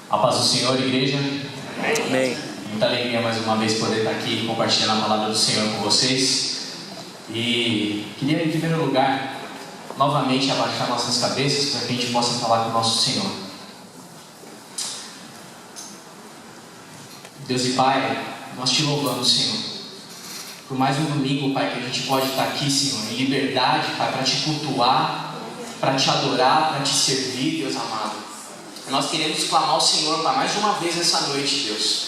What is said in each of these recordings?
A paz do Senhor, igreja. Amém. Muita alegria mais uma vez poder estar aqui compartilhando a palavra do Senhor com vocês. E queria, em primeiro lugar, novamente abaixar nossas cabeças para que a gente possa falar com o nosso Senhor. Deus e Pai, nós te louvamos, Senhor, por mais um domingo, Pai, que a gente pode estar aqui, Senhor, em liberdade, Pai, para te cultuar, para te adorar, para te servir, Deus amado. Nós queremos clamar ao Senhor, Pai, mais uma vez essa noite, Deus,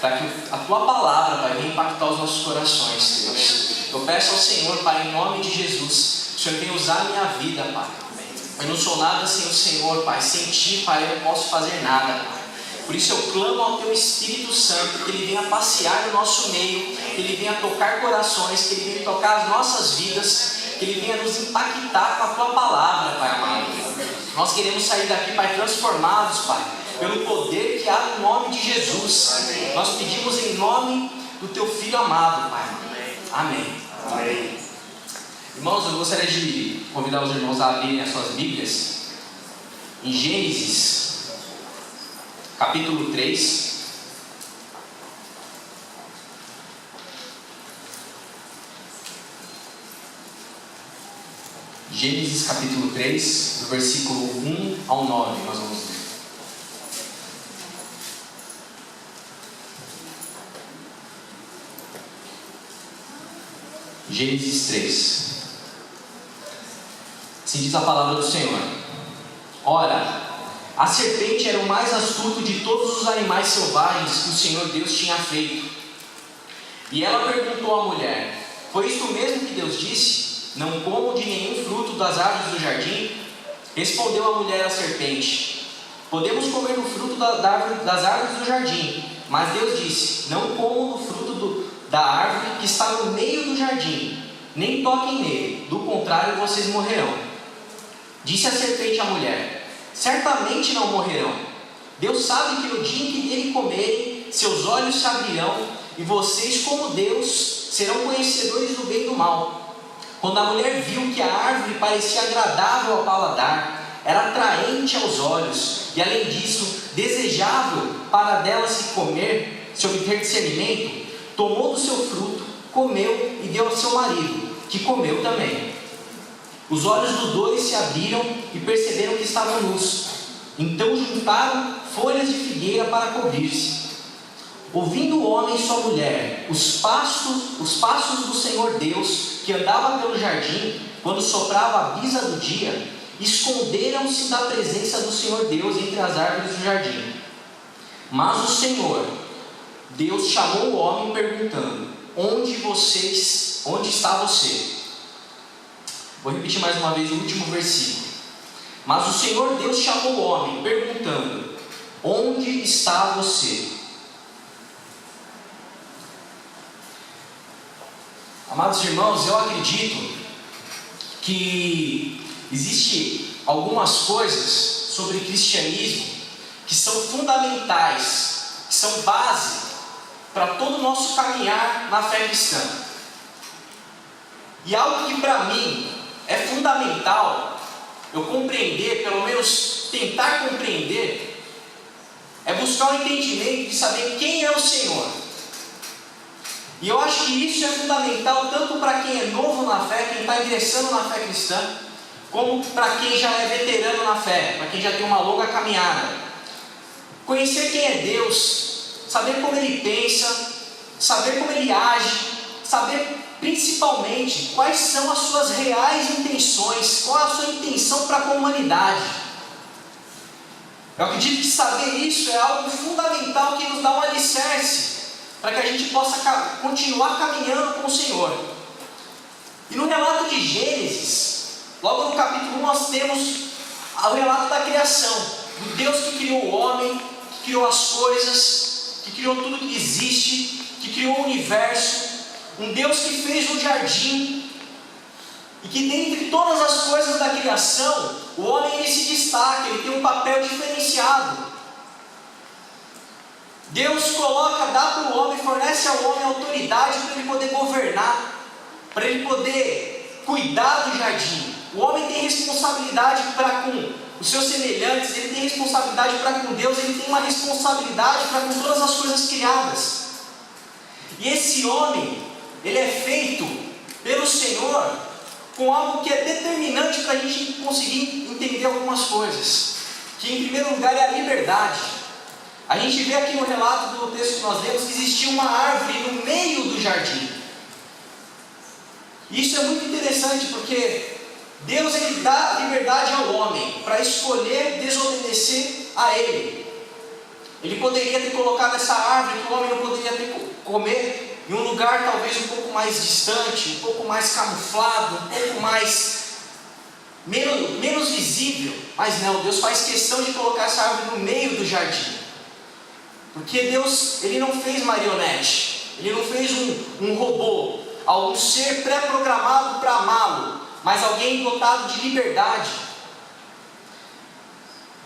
para que a Tua palavra, Pai, venha impactar os nossos corações, Deus. Eu peço ao Senhor, Pai, em nome de Jesus, que o Senhor venha usar a minha vida, Pai. Eu não sou nada sem o Senhor, Pai. Sem Ti, Pai, eu não posso fazer nada, Pai. Por isso eu clamo ao Teu Espírito Santo, que Ele venha passear no nosso meio, que Ele venha tocar corações, que Ele venha tocar as nossas vidas, que Ele venha nos impactar com a Tua palavra, Pai amado. Nós queremos sair daqui, Pai, transformados, Pai, pelo poder que há no nome de Jesus. Nós pedimos em nome do Teu Filho amado, Pai. Amém. Amém. Irmãos, eu gostaria de convidar os irmãos a abrirem as suas Bíblias em Gênesis, capítulo 3. Gênesis capítulo 3, do versículo 1 ao 9, nós vamos ler. Gênesis 3. Assim diz a palavra do Senhor: Ora, a serpente era o mais astuto de todos os animais selvagens que o Senhor Deus tinha feito. E ela perguntou à mulher: Foi isto mesmo que Deus disse? Não comam de nenhum fruto das árvores do jardim? Respondeu a mulher à serpente: Podemos comer do fruto das árvores do jardim. Mas Deus disse: Não comam do fruto da árvore que está no meio do jardim, nem toquem nele, do contrário vocês morrerão. Disse a serpente à mulher: Certamente não morrerão. Deus sabe que no dia em que dele comerem, seus olhos se abrirão, e vocês, como Deus, serão conhecedores do bem e do mal. Quando a mulher viu que a árvore parecia agradável ao paladar, era atraente aos olhos, e além disso, desejável para dela se comer, se obter discernimento, tomou do seu fruto, comeu e deu ao seu marido, que comeu também. Os olhos dos dois se abriram e perceberam que estavam nus. Então juntaram folhas de figueira para cobrir-se. Ouvindo o homem e sua mulher os passos do Senhor Deus, que andava pelo jardim, quando soprava a brisa do dia, esconderam-se da presença do Senhor Deus entre as árvores do jardim. Mas o Senhor Deus chamou o homem perguntando: Onde está você? Vou repetir mais uma vez o último versículo. Mas o Senhor Deus chamou o homem perguntando: Onde está você? Amados irmãos, eu acredito que existe algumas coisas sobre cristianismo que são fundamentais, que são base para todo o nosso caminhar na fé cristã. E algo que para mim é fundamental eu compreender, pelo menos tentar compreender, é buscar o entendimento de saber quem é o Senhor. E eu acho que isso é fundamental tanto para quem é novo na fé, quem está ingressando na fé cristã, como para quem já é veterano na fé, para quem já tem uma longa caminhada. Conhecer quem é Deus, saber como Ele pensa, saber como Ele age, saber principalmente quais são as suas reais intenções, qual é a sua intenção para com a humanidade. Eu acredito que saber isso é algo fundamental que nos dá um alicerce para que a gente possa continuar caminhando com o Senhor. E no relato de Gênesis, logo no capítulo 1, nós temos o relato da criação, do Deus que criou o homem, que criou as coisas, que criou tudo que existe, que criou o universo, um Deus que fez um jardim, e que dentre todas as coisas da criação, o homem ele se destaca, ele tem um papel diferenciado. Deus dá para o homem, fornece ao homem autoridade para ele poder governar, para ele poder cuidar do jardim. O homem tem responsabilidade para com os seus semelhantes, ele tem responsabilidade para com Deus, ele tem uma responsabilidade para com todas as coisas criadas. E esse homem, ele é feito pelo Senhor com algo que é determinante para a gente conseguir entender algumas coisas. Que em primeiro lugar é a liberdade. A gente vê aqui no relato do texto que nós lemos que existia uma árvore no meio do jardim. Isso é muito interessante porque Deus, ele dá liberdade ao homem para escolher desobedecer a Ele. Ele poderia ter colocado essa árvore que o homem não poderia ter comer em um lugar talvez um pouco mais distante, um pouco mais camuflado, um pouco mais menos visível. Mas não, Deus faz questão de colocar essa árvore no meio do jardim. Porque Deus, ele não fez marionete, ele não fez um robô, algum ser pré-programado para amá-lo, mas alguém dotado de liberdade.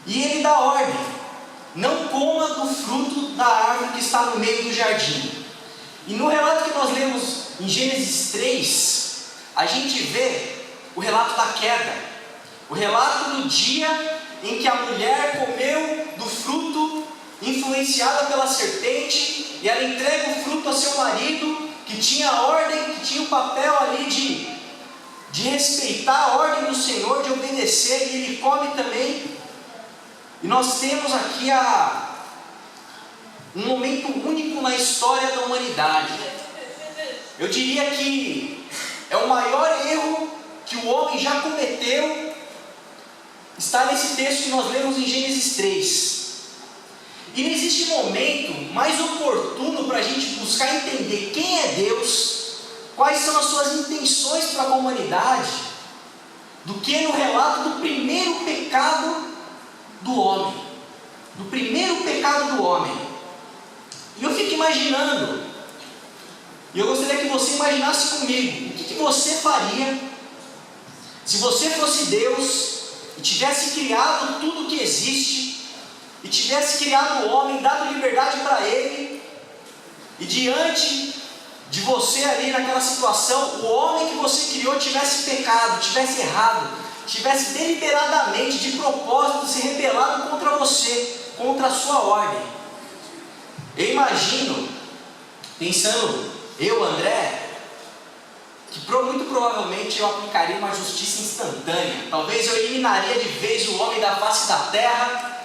E ele dá ordem: não coma do fruto da árvore que está no meio do jardim. E no relato que nós lemos em Gênesis 3, a gente vê o relato da queda, o relato do dia em que a mulher comeu do fruto, influenciada pela serpente, e ela entrega o fruto a seu marido, que tinha a ordem, que tinha o papel ali de respeitar a ordem do Senhor, de obedecer, e ele come também. E nós temos aqui um momento único na história da humanidade. Eu diria que é o maior erro que o homem já cometeu, está nesse texto que nós lemos em Gênesis 3. E não existe momento mais oportuno para a gente buscar entender quem é Deus, quais são as suas intenções para a humanidade, do que no relato do primeiro pecado do homem. Do primeiro pecado do homem. E eu fico imaginando, e eu gostaria que você imaginasse comigo, o que você faria se você fosse Deus e tivesse criado tudo que existe, e tivesse criado o homem, dado liberdade para ele, e diante de você ali naquela situação, o homem que você criou tivesse pecado, tivesse errado, tivesse deliberadamente, de propósito, se rebelado contra você, contra a sua ordem. Eu imagino, pensando, eu, André, que muito provavelmente eu aplicaria uma justiça instantânea. Talvez eu eliminaria de vez o homem da face da terra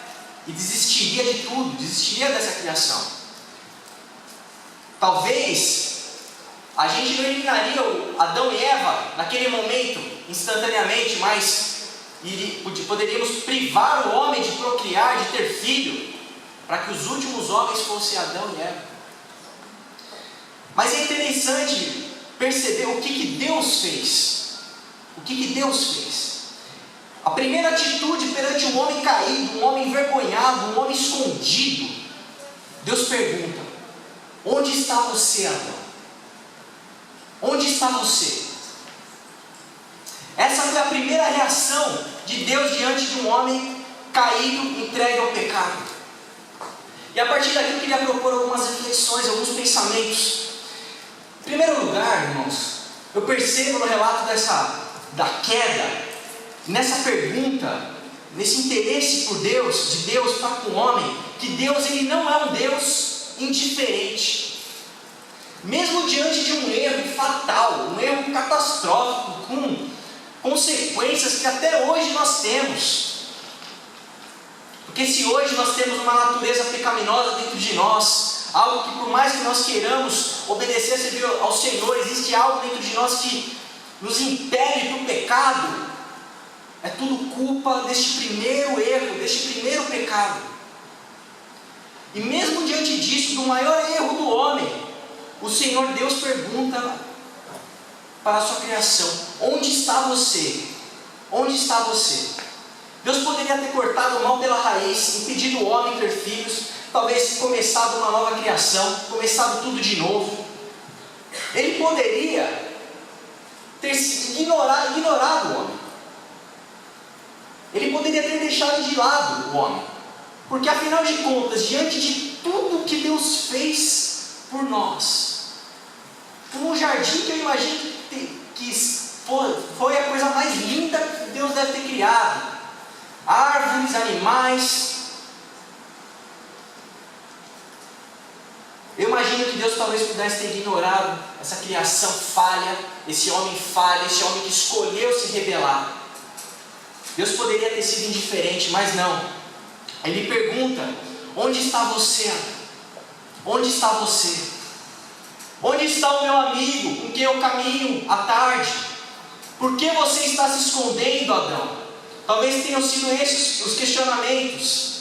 e desistiria de tudo, desistiria dessa criação. Talvez a gente não eliminaria o Adão e Eva naquele momento, instantaneamente, mas poderíamos privar o homem de procriar, de ter filho, para que os últimos homens fossem Adão e Eva. Mas é interessante perceber o que Deus fez. O que Deus fez? A primeira atitude perante um homem caído, um homem envergonhado, um homem escondido, Deus pergunta: onde está você, Adão? Onde está você? Essa foi a primeira reação de Deus diante de um homem caído, entregue ao pecado. E a partir daqui eu queria propor algumas reflexões, alguns pensamentos. Em primeiro lugar, irmãos, eu percebo no relato da queda, nessa pergunta, nesse interesse por Deus, de Deus para com o homem, que Deus, ele não é um Deus indiferente. Mesmo diante de um erro fatal, um erro catastrófico, com consequências que até hoje nós temos. Porque se hoje nós temos uma natureza pecaminosa dentro de nós, algo que por mais que nós queiramos obedecer, servir ao Senhor, existe algo dentro de nós que nos impele para o pecado, é tudo culpa deste primeiro erro, deste primeiro pecado. E mesmo diante disso, do maior erro do homem, o Senhor Deus pergunta para a sua criação: onde está você? Onde está você? Deus poderia ter cortado o mal pela raiz, impedido o homem ter filhos, talvez começado uma nova criação, começado tudo de novo. Ele poderia ter ignorado o homem. Ele poderia ter deixado de lado o homem. Porque afinal de contas, diante de tudo que Deus fez por nós, um jardim que eu imagino que foi a coisa mais linda criado. Árvores, animais. Eu imagino que Deus talvez pudesse ter ignorado essa criação falha, esse homem falha, esse homem que escolheu se rebelar. Deus poderia ter sido indiferente, mas não. Ele pergunta: onde está você? Onde está você? Onde está o meu amigo com quem eu caminho à tarde? Por que você está se escondendo, Adão? Talvez tenham sido esses os questionamentos.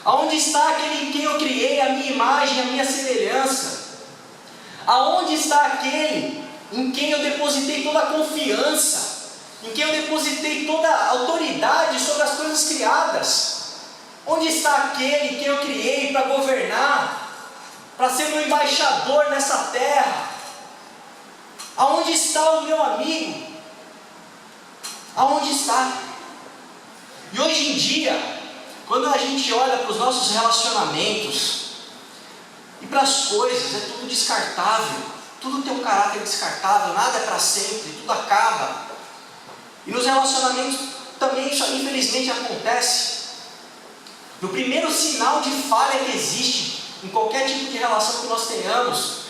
Aonde está aquele em quem eu criei a minha imagem, a minha semelhança? Aonde está aquele em quem eu depositei toda a confiança? Em quem eu depositei toda a autoridade sobre as coisas criadas? Onde está aquele que eu criei para governar, para ser meu embaixador nessa terra? Aonde está o meu amigo? Aonde está? E hoje em dia, quando a gente olha para os nossos relacionamentos e para as coisas, é tudo descartável, tudo tem um caráter descartável, nada é para sempre, tudo acaba. E nos relacionamentos também isso infelizmente acontece. No primeiro sinal de falha que existe em qualquer tipo de relação que nós tenhamos,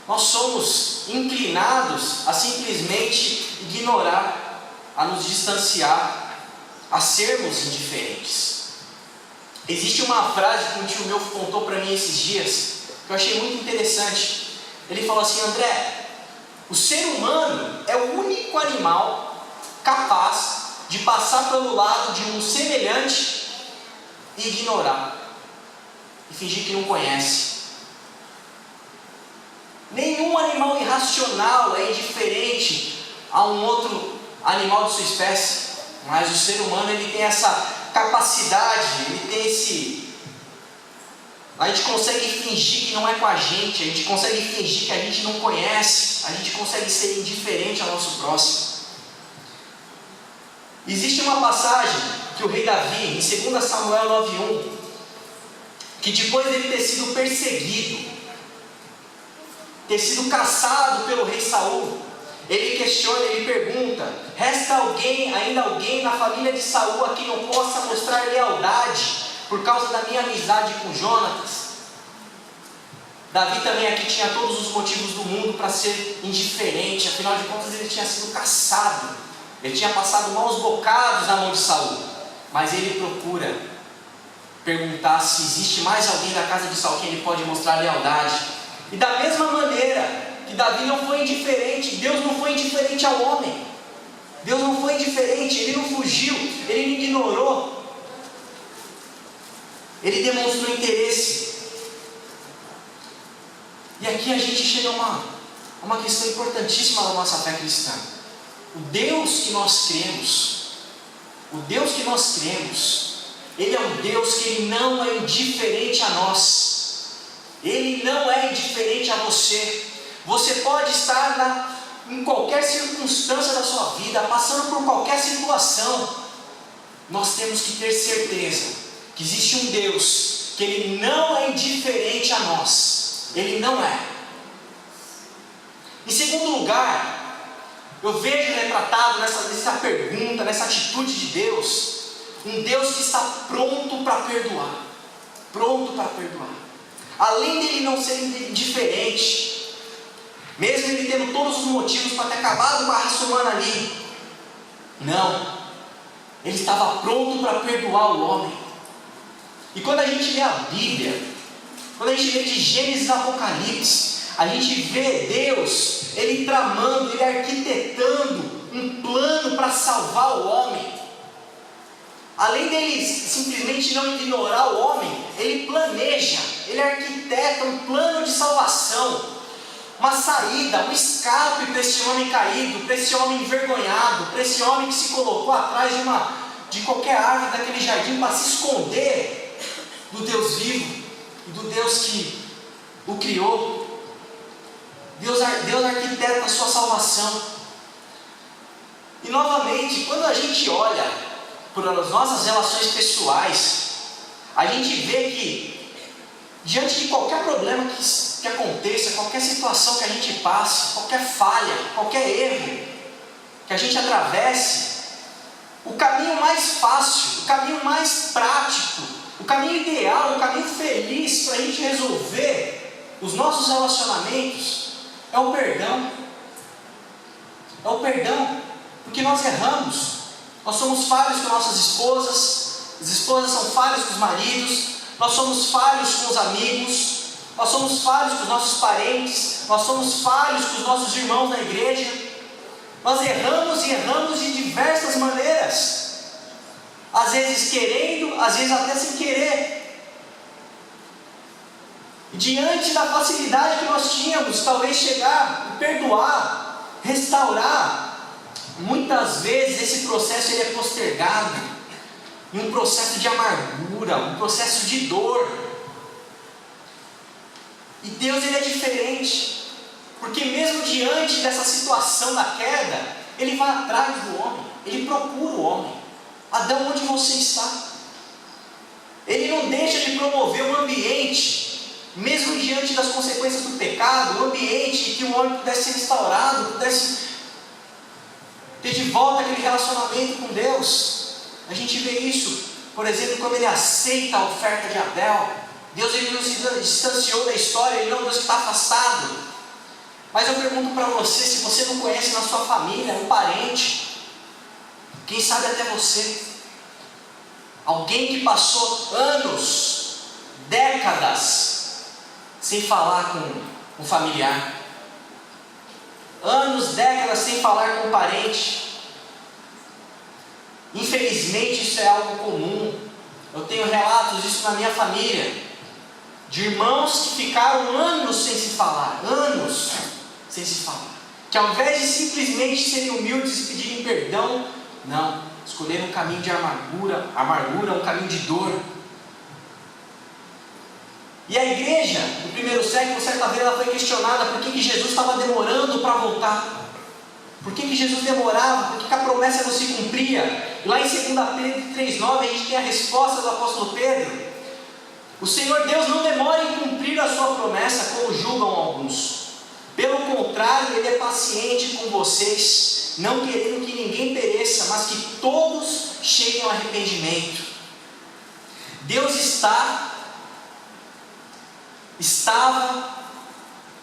nós somos inclinados a simplesmente ignorar, a nos distanciar, a sermos indiferentes. Existe uma frase que um tio meu contou para mim esses dias, que eu achei muito interessante. Ele falou assim: André, o ser humano é o único animal capaz de passar pelo lado de um semelhante e ignorar, e fingir que não conhece. Nenhum animal irracional é indiferente a um outro animal de sua espécie, mas o ser humano ele tem essa capacidade, ele tem esse... A gente consegue fingir que não é com a gente consegue fingir que a gente não conhece, a gente consegue ser indiferente ao nosso próximo. Existe uma passagem que o rei Davi, em 2 Samuel 9:1, que depois dele ter sido perseguido, ter sido caçado pelo rei Saul, ele questiona, ele pergunta: resta ainda alguém na família de Saul a quem eu possa mostrar lealdade por causa da minha amizade com Jonatas? Davi também aqui tinha todos os motivos do mundo para ser indiferente, afinal de contas ele tinha sido caçado, ele tinha passado maus bocados na mão de Saul, mas ele procura perguntar se existe mais alguém da casa de Saul que ele pode mostrar lealdade. E da mesma maneira que Davi não foi indiferente, Deus não foi indiferente ao homem. Deus não foi indiferente, Ele não fugiu, Ele não ignorou. Ele demonstrou interesse. E aqui a gente chega a uma questão importantíssima da nossa fé cristã. O Deus que nós cremos, Ele é um Deus que Ele não é indiferente a nós. Ele não é indiferente a você. Você pode estar em qualquer circunstância da sua vida, passando por qualquer situação. Nós temos que ter certeza que existe um Deus que Ele não é indiferente a nós. Ele não é. Em segundo lugar, eu vejo retratado nessa pergunta, nessa atitude de Deus, um Deus que está pronto para perdoar. Pronto para perdoar. Além dele não ser indiferente, mesmo ele tendo todos os motivos para ter acabado com a raça humana ali, não, ele estava pronto para perdoar o homem. E quando a gente lê a Bíblia, quando a gente lê de Gênesis a Apocalipse, a gente vê Deus, Ele tramando, Ele arquitetando um plano para salvar o homem. Além dele simplesmente não ignorar o homem, Ele planeja, Ele arquiteta um plano de salvação, uma saída, um escape para esse homem caído, para esse homem envergonhado, para esse homem que se colocou atrás de qualquer árvore daquele jardim para se esconder do Deus vivo e do Deus que o criou. Deus arquiteta a sua salvação. E novamente, quando a gente olha para as nossas relações pessoais, a gente vê que diante de qualquer problema que aconteça, qualquer situação que a gente passe, qualquer falha, qualquer erro que a gente atravesse, O caminho mais fácil, o caminho mais prático, o caminho ideal, o caminho feliz para a gente resolver os nossos relacionamentos é o perdão. É o perdão, porque nós erramos. Nós somos falhos com nossas esposas, as esposas são falhas com os maridos, nós somos falhos com os amigos, nós somos falhos com os nossos parentes, nós somos falhos com os nossos irmãos na igreja. Nós erramos e erramos de diversas maneiras, às vezes querendo, às vezes até sem querer. E diante da facilidade que nós tínhamos, talvez chegar, perdoar, restaurar, muitas vezes esse processo ele é postergado, em um processo de amargura, um processo de dor. E Deus ele é diferente. Porque mesmo diante dessa situação da queda, Ele vai atrás do homem, Ele procura o homem. Adão, onde você está? Ele não deixa de promover um ambiente, mesmo diante das consequências do pecado, um ambiente em que o homem pudesse ser restaurado, pudesse ter de volta aquele relacionamento com Deus. A gente vê isso, por exemplo, quando ele aceita a oferta de Abel. Deus ele não se distanciou da história, Ele não é um Deus que está afastado. Mas eu pergunto para você, se você não conhece na sua família, um parente, quem sabe até você, alguém que passou anos, décadas, sem falar com um familiar, anos, décadas sem falar com um parente. Infelizmente isso é algo comum. Eu tenho relatos disso na minha família, de irmãos que ficaram anos sem se falar, anos sem se falar, que ao invés de simplesmente serem humildes e pedirem perdão, não, escolheram um caminho de amargura, um caminho de dor. E a igreja, no primeiro século, certa vez ela foi questionada por que Jesus estava demorando para voltar. Por que Jesus demorava? Por que a promessa não se cumpria? E lá em 2 Pedro 3,9 a gente tem a resposta do apóstolo Pedro. O Senhor Deus não demora em cumprir a sua promessa, como julgam alguns. Pelo contrário, Ele é paciente com vocês, não querendo que ninguém pereça, mas que todos cheguem ao arrependimento. Deus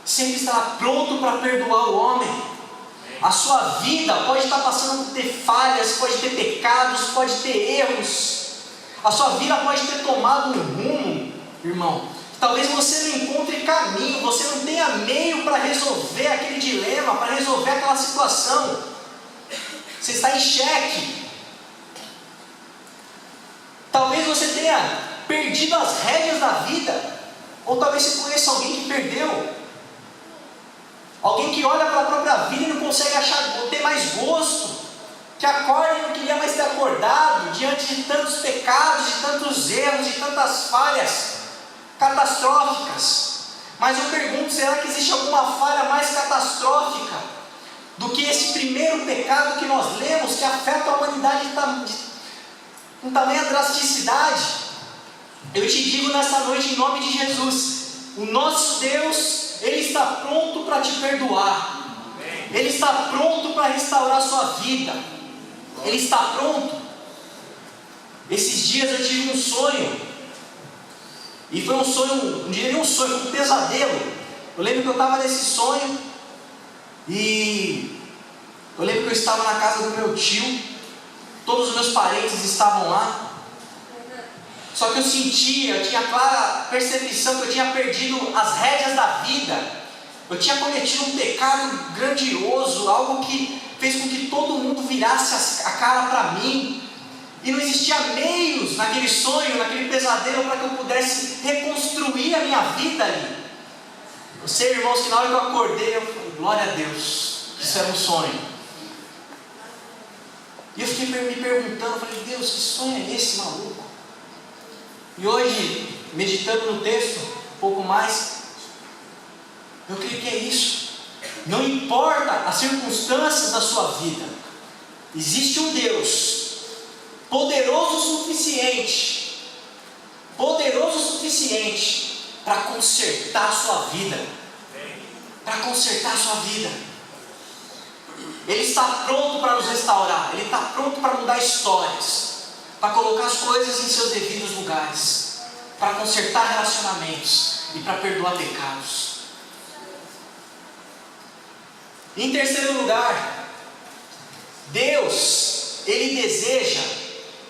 sempre estará pronto para perdoar o homem. A sua vida pode estar passando por ter falhas, pode ter pecados, pode ter erros. A sua vida pode ter tomado um rumo, irmão. Talvez você não encontre caminho, você não tenha meio para resolver aquele dilema, para resolver aquela situação. Você está em xeque. Talvez você tenha perdido as rédeas da vida. Ou talvez você conheça alguém que perdeu. Alguém que olha para a própria vida e não consegue ter mais gosto. Que acorda e não queria mais ter acordado diante de tantos pecados, de tantos erros, de tantas falhas catastróficas. Mas eu pergunto, será que existe alguma falha mais catastrófica do que esse primeiro pecado que nós lemos, que afeta a humanidade com tamanha drasticidade? Eu te digo nessa noite, em nome de Jesus, o nosso Deus, Ele está pronto para te perdoar. Ele está pronto para restaurar a sua vida. Ele está pronto. Esses dias eu tive um sonho. E foi um sonho, não diria nem um sonho, foi um pesadelo. Eu lembro que eu estava nesse sonho. E eu lembro que eu estava na casa do meu tio. Todos os meus parentes estavam lá. Só que eu tinha clara percepção que eu tinha perdido as rédeas da vida. Eu tinha cometido um pecado grandioso, algo que fez com que todo mundo virasse a cara para mim. E não existia meios naquele sonho, naquele pesadelo, para que eu pudesse reconstruir a minha vida ali. Eu sei, irmãos, que na hora que eu acordei, eu falei, glória a Deus, isso era um sonho. E eu fiquei me perguntando, eu falei, Deus, que sonho é esse, maluco? E hoje, meditando no texto, um pouco mais, eu creio que é isso. Não importa as circunstâncias da sua vida, existe um Deus poderoso o suficiente para consertar a sua vida. Para consertar a sua vida. Ele está pronto para nos restaurar. Ele está pronto para mudar histórias, para colocar as coisas em seus devidos lugares, para consertar relacionamentos e para perdoar pecados. Em terceiro lugar, Deus, Ele deseja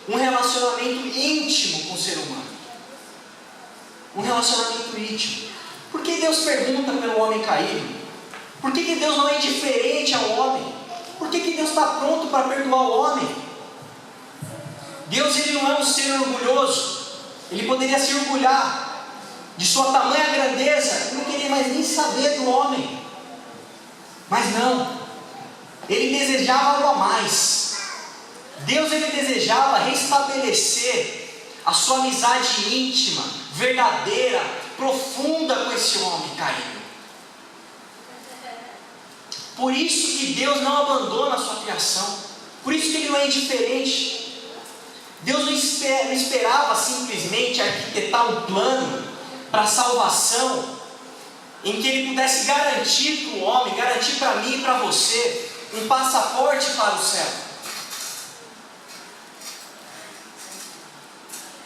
um relacionamento íntimo com o ser humano. Um relacionamento íntimo. Por que Deus pergunta pelo homem caído? Por que Deus não é indiferente ao homem? Por que Deus está pronto para perdoar o homem? Deus, Ele não é um ser orgulhoso. Ele poderia se orgulhar de sua tamanha grandeza e não queria mais nem saber do homem. Mas não, Ele desejava algo a mais. Deus, Ele desejava restabelecer a sua amizade íntima, verdadeira, profunda com esse homem caído. Por isso que Deus não abandona a sua criação. Por isso que Ele não é indiferente. Deus não esperava simplesmente arquitetar um plano para a salvação, em que Ele pudesse garantir para o homem, garantir para mim e para você, um passaporte para o céu.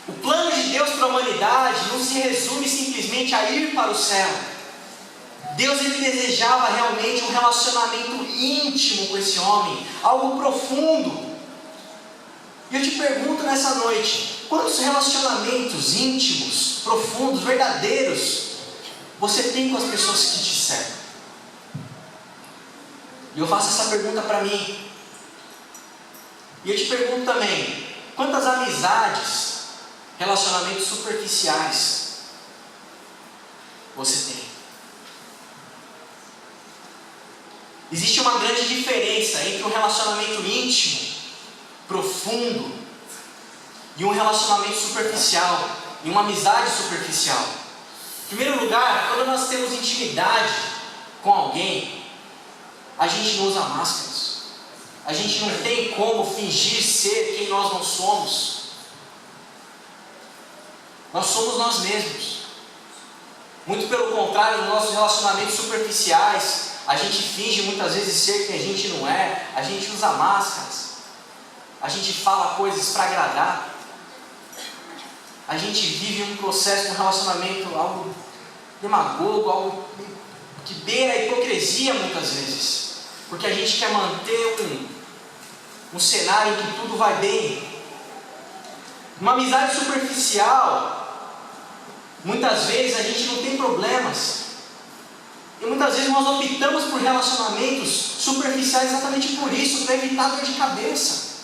O plano de Deus para a humanidade não se resume simplesmente a ir para o céu. Deus, Ele desejava realmente um relacionamento íntimo com esse homem, algo profundo. E eu te pergunto nessa noite, quantos relacionamentos íntimos, profundos, verdadeiros você tem com as pessoas que te cercam? E eu faço essa pergunta para mim. E eu te pergunto também, quantas amizades, relacionamentos superficiais você tem? Existe uma grande diferença entre um relacionamento íntimo, profundo, e um relacionamento superficial, e uma amizade superficial. Em primeiro lugar, quando nós temos intimidade com alguém, a gente não usa máscaras. A gente não tem como fingir ser quem nós não somos. Nós somos nós mesmos. Muito pelo contrário, nos nossos relacionamentos superficiais, a gente finge muitas vezes ser quem a gente não é. A gente usa máscaras. A gente fala coisas para agradar. A gente vive um processo, um relacionamento, algo demagogo, algo que beira a hipocrisia muitas vezes. Porque a gente quer manter um cenário em que tudo vai bem. Uma amizade superficial, muitas vezes a gente não tem problemas. E muitas vezes nós optamos por relacionamentos superficiais exatamente por isso, para evitar dor de cabeça,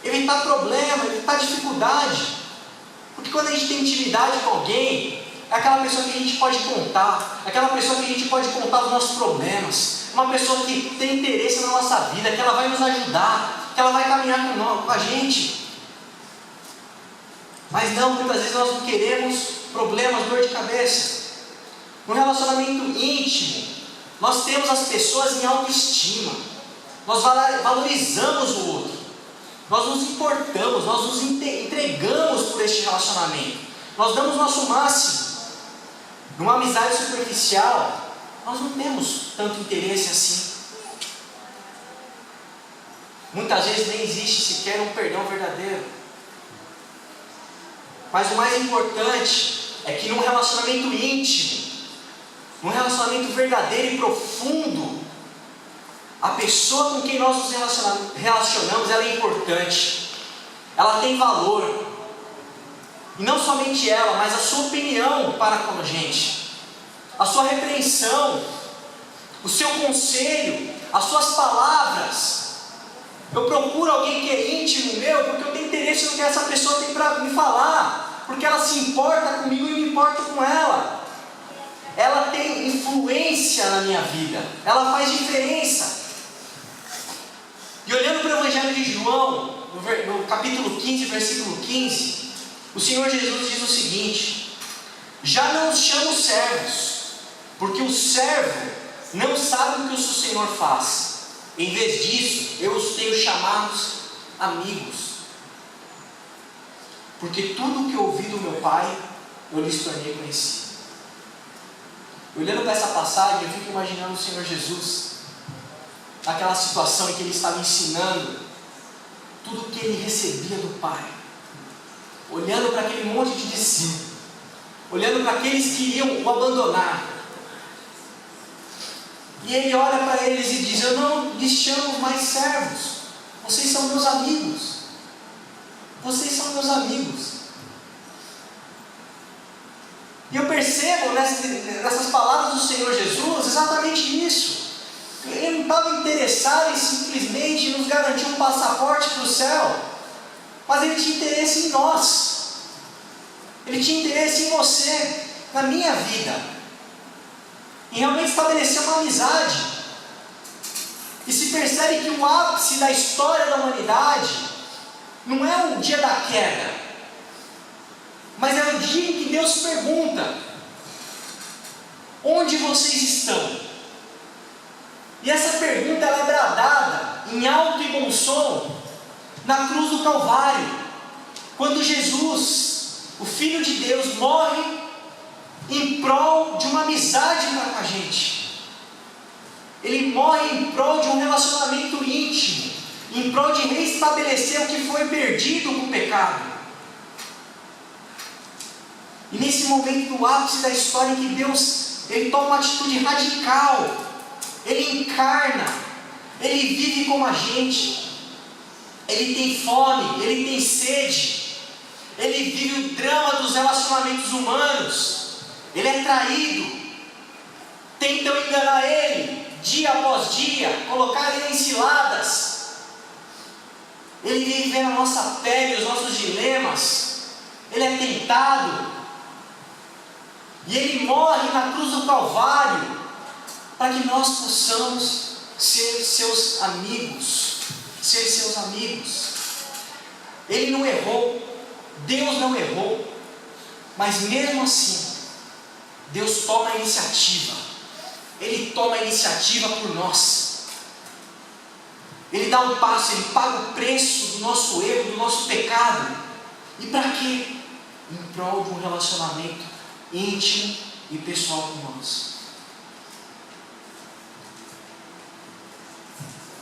evitar problema, evitar dificuldade. Porque quando a gente tem intimidade com alguém, é aquela pessoa que a gente pode contar, aquela pessoa que a gente pode contar os nossos problemas, uma pessoa que tem interesse na nossa vida, que ela vai nos ajudar, que ela vai caminhar com a gente. Mas não, muitas vezes nós não queremos problemas, dor de cabeça. No relacionamento íntimo, nós temos as pessoas em autoestima, nós valorizamos o outro, nós nos importamos, nós nos entregamos por este relacionamento, nós damos nosso máximo. Numa amizade superficial, nós não temos tanto interesse assim. Muitas vezes nem existe sequer um perdão verdadeiro. Mas o mais importante é que num relacionamento íntimo, num relacionamento verdadeiro e profundo, a pessoa com quem nós nos relacionamos, ela é importante, ela tem valor. E não somente ela, mas a sua opinião para com a gente, a sua repreensão, o seu conselho, as suas palavras. Eu procuro alguém que é íntimo meu, porque eu tenho interesse no que essa pessoa tem para me falar, porque ela se importa comigo e me importo com ela. Ela tem influência na minha vida, ela faz diferença. E olhando para o Evangelho de João, no capítulo 15, versículo 15, o Senhor Jesus diz o seguinte: já não os chamo servos, porque o servo não sabe o que o seu Senhor faz. Em vez disso, eu os tenho chamados amigos, porque tudo o que eu ouvi do meu Pai, eu lhes tornei conhecido. Olhando para essa passagem, eu fico imaginando o Senhor Jesus naquela situação em que ele estava ensinando tudo o que ele recebia do Pai, olhando para aquele monte de discípulos, olhando para aqueles que iriam o abandonar, e ele olha para eles e diz: eu não lhes chamo mais servos, vocês são meus amigos, vocês são meus amigos. E eu percebo nessas palavras do Senhor Jesus exatamente isso. Ele não estava interessado em simplesmente nos garantir um passaporte para o céu, mas ele tinha interesse em nós, ele tinha interesse em você, na minha vida, em realmente estabelecer uma amizade. E se percebe que o ápice da história da humanidade não é o dia da queda, mas é o dia em que Deus pergunta: onde vocês estão? E essa pergunta ela é bradada em alto e bom som na cruz do Calvário, quando Jesus, o Filho de Deus, morre em prol de uma amizade com a gente. Ele morre em prol de um relacionamento íntimo, em prol de restabelecer o que foi perdido com o pecado. E nesse momento do ápice da história em que Deus, ele toma uma atitude radical, ele encarna, ele vive como a gente, ele tem fome, ele tem sede, ele vive o drama dos relacionamentos humanos, ele é traído, tentam enganar ele, dia após dia, colocar ele em ciladas, ele vive a nossa pele, os nossos dilemas, ele é tentado, e ele morre na cruz do Calvário, para que nós possamos ser seus amigos, ser seus amigos. Ele não errou, Deus não errou, mas mesmo assim, Deus toma a iniciativa, Ele toma a iniciativa por nós, Ele dá um passo, Ele paga o preço do nosso erro, do nosso pecado, e para quê? Em prol de um relacionamento íntimo e pessoal com nós.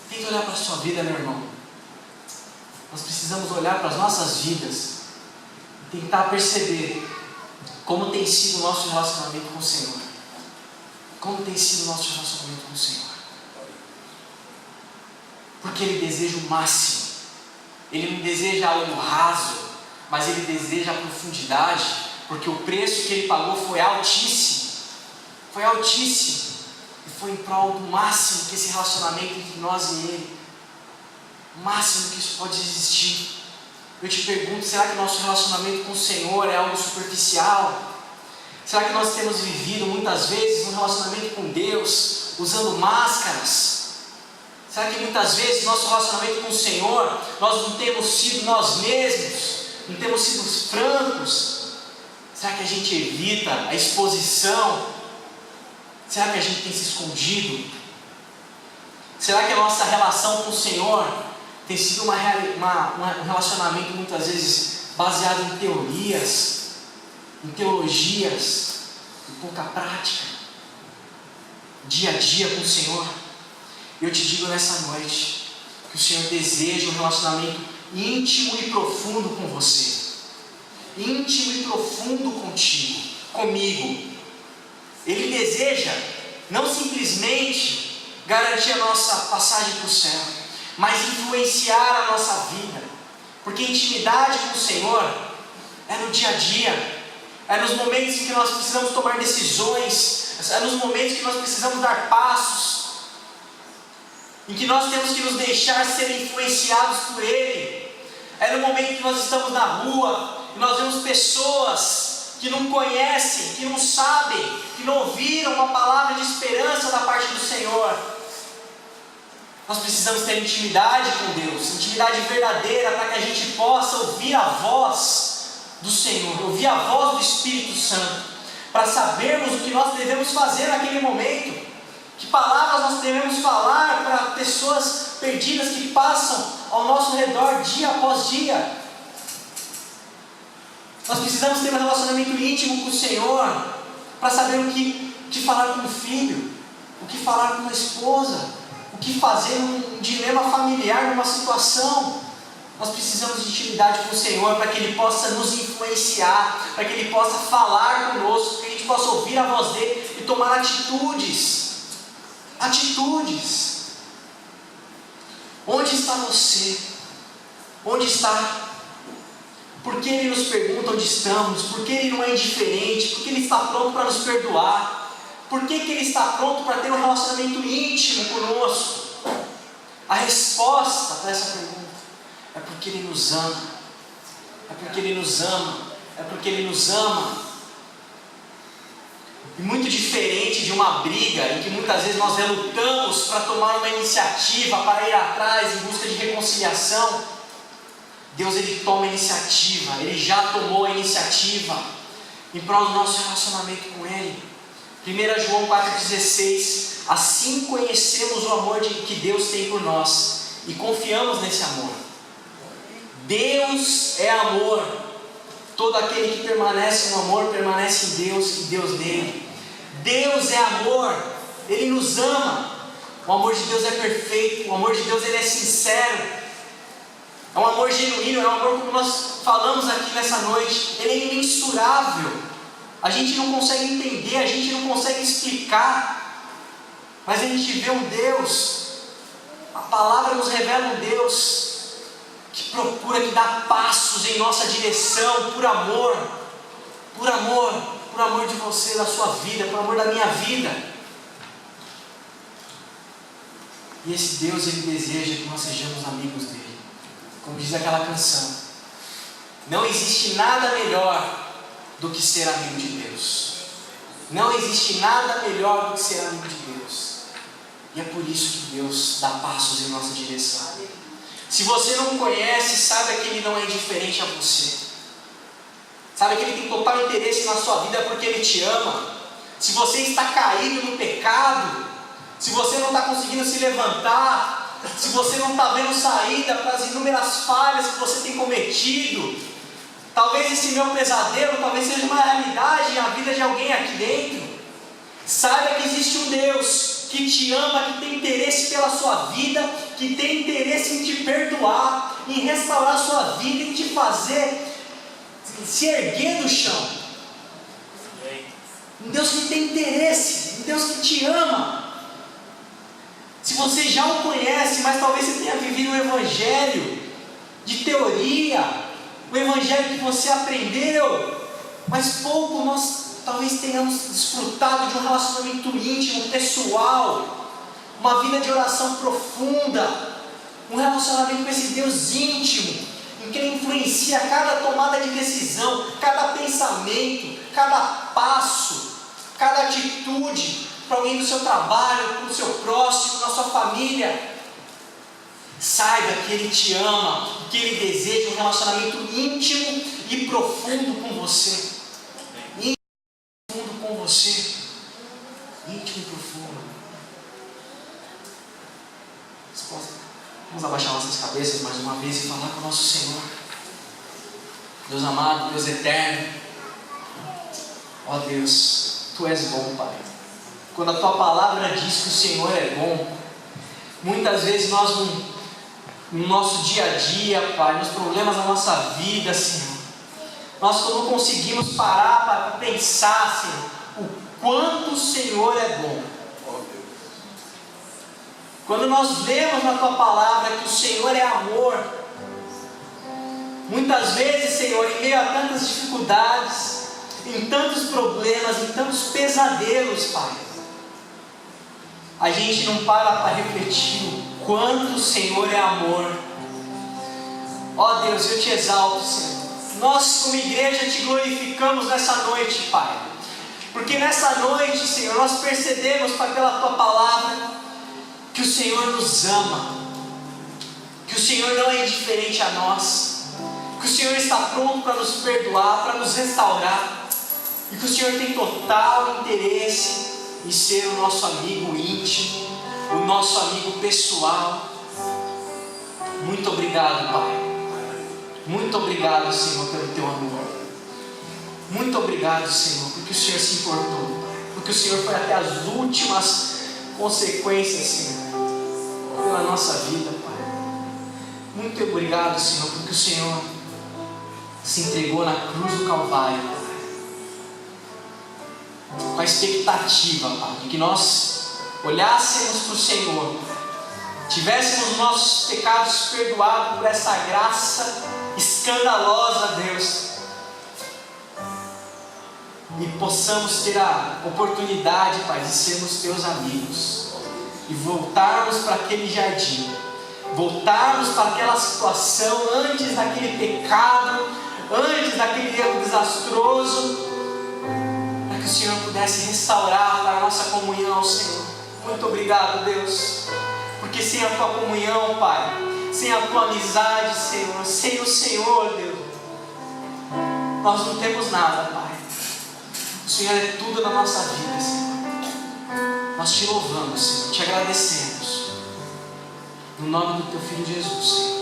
Tenta olhar para a sua vida, meu irmão. Nós precisamos olhar para as nossas vidas e tentar perceber como tem sido o nosso relacionamento com o Senhor. Como tem sido o nosso relacionamento com o Senhor. Porque Ele deseja o máximo. Ele não deseja algo raso, mas Ele deseja a profundidade, porque o preço que Ele pagou foi altíssimo. Foi altíssimo. Foi em prol do máximo que esse relacionamento entre nós e Ele, o máximo que isso pode existir. Eu te pergunto, será que o nosso relacionamento com o Senhor é algo superficial? Será que nós temos vivido muitas vezes um relacionamento com Deus usando máscaras? Será que muitas vezes nosso relacionamento com o Senhor, nós não temos sido nós mesmos, não temos sido francos? Será que a gente evita a exposição? Será que a gente tem se escondido? Será que a nossa relação com o Senhor tem sido um relacionamento muitas vezes baseado em teorias, em teologias, em pouca prática, dia a dia com o Senhor? Eu te digo nessa noite que o Senhor deseja um relacionamento íntimo e profundo com você, íntimo e profundo contigo, comigo. Ele deseja não simplesmente garantir a nossa passagem para o céu, mas influenciar a nossa vida, porque intimidade com o Senhor é no dia a dia, é nos momentos em que nós precisamos tomar decisões, é nos momentos que nós precisamos dar passos, em que nós temos que nos deixar ser influenciados por Ele, é no momento que nós estamos na rua e nós vemos pessoas que não conhecem, que não sabem, que não ouviram uma palavra de esperança da parte do Senhor. Nós precisamos ter intimidade com Deus, intimidade verdadeira, para que a gente possa ouvir a voz do Senhor, ouvir a voz do Espírito Santo, para sabermos o que nós devemos fazer naquele momento, que palavras nós devemos falar para pessoas perdidas que passam ao nosso redor dia após dia. Nós precisamos ter um relacionamento íntimo com o Senhor, para saber o que falar com o filho, o que falar com a esposa, o que fazer num dilema familiar, numa situação. Nós precisamos de intimidade com o Senhor para que Ele possa nos influenciar, para que Ele possa falar conosco, para que a gente possa ouvir a voz dEle e tomar atitudes. Atitudes. Onde está você? Onde está? Por que Ele nos pergunta onde estamos? Por que Ele não é indiferente? Por que Ele está pronto para nos perdoar? Por que Ele está pronto para ter um relacionamento íntimo conosco? A resposta para essa pergunta é porque Ele nos ama. É porque Ele nos ama. É porque Ele nos ama. E muito diferente de uma briga em que muitas vezes nós relutamos para tomar uma iniciativa, para ir atrás em busca de reconciliação, Deus Ele toma a iniciativa. Ele já tomou a iniciativa em prol do nosso relacionamento com Ele. 1 João 4,16: assim conhecemos o amor que Deus tem por nós e confiamos nesse amor. Deus é amor. Todo aquele que permanece no amor permanece em Deus e Deus nele. Deus é amor. Ele nos ama. O amor de Deus é perfeito. O amor de Deus ele é sincero. É um amor genuíno. É um amor como nós falamos aqui nessa noite. Ele é imensurável. A gente não consegue entender, a gente não consegue explicar. Mas a gente vê um Deus. A palavra nos revela um Deus que procura, que dá passos em nossa direção, por amor de você, da sua vida, por amor da minha vida. E esse Deus, Ele deseja que nós sejamos amigos dEle, como diz aquela canção. Não existe nada melhor do que ser amigo de Deus. Não existe nada melhor do que ser amigo de Deus. E é por isso que Deus dá passos em nossa direção. Se você não conhece, saiba que Ele não é indiferente a você. Saiba que Ele tem total interesse na sua vida porque Ele te ama. Se você está caído no pecado, se você não está conseguindo se levantar, se você não está vendo saída para as inúmeras falhas que você tem cometido, talvez esse meu pesadelo, talvez seja uma realidade na vida de alguém aqui dentro. Saiba que existe um Deus que te ama, que tem interesse pela sua vida, que tem interesse em te perdoar, em restaurar a sua vida, em te fazer se erguer do chão. Um Deus que tem interesse, um Deus que te ama. Se você já o conhece, mas talvez você tenha vivido o Evangelho de teoria, o Evangelho que você aprendeu, mas pouco nós talvez tenhamos desfrutado de um relacionamento íntimo, pessoal, uma vida de oração profunda, um relacionamento com esse Deus íntimo, em que Ele influencia cada tomada de decisão, cada pensamento, cada passo, cada atitude, para alguém do seu trabalho, para o seu próximo, na sua família. Saiba que Ele te ama, que Ele deseja um relacionamento íntimo e profundo com você. Você, íntimo e profundo. Vamos abaixar nossas cabeças mais uma vez e falar com o nosso Senhor. Deus amado, Deus eterno. Ó Deus, Tu és bom, Pai. Quando a Tua palavra diz que o Senhor é bom, muitas vezes nós no nosso dia a dia, Pai, nos problemas da nossa vida, Senhor, nós não conseguimos parar para pensar, Senhor, o quanto o Senhor é bom. Quando nós lemos na Tua palavra que o Senhor é amor, muitas vezes, Senhor, em meio a tantas dificuldades, em tantos problemas, em tantos pesadelos, Pai, a gente não para refletir o quanto o Senhor é amor. Ó Deus, eu te exalto, Senhor. Nós como igreja te glorificamos nessa noite, Pai, porque nessa noite, Senhor, nós percebemos, Pai, pela Tua palavra, que o Senhor nos ama, que o Senhor não é indiferente a nós, que o Senhor está pronto para nos perdoar, para nos restaurar, e que o Senhor tem total interesse em ser o nosso amigo íntimo, o nosso amigo pessoal. Muito obrigado, Pai. Muito obrigado, Senhor, pelo Teu amor. Muito obrigado, Senhor, porque o Senhor se importou, porque o Senhor foi até as últimas consequências, Senhor, pela nossa vida, Pai. Muito obrigado, Senhor, porque o Senhor se entregou na cruz do Calvário, com a expectativa, Pai, de que nós olhássemos para o Senhor, tivéssemos nossos pecados perdoados por essa graça escandalosa, Deus, e possamos ter a oportunidade, Pai, de sermos teus amigos e voltarmos para aquele jardim, voltarmos para aquela situação antes daquele pecado, antes daquele erro desastroso, para que o Senhor pudesse restaurar a nossa comunhão ao Senhor. Muito obrigado, Deus, porque sem a tua comunhão, Pai, sem a tua amizade, Senhor, sem o Senhor, Deus, nós não temos nada, Pai. O Senhor é tudo na nossa vida, Senhor. Nós te louvamos, Senhor, te agradecemos. No nome do teu Filho Jesus, Senhor.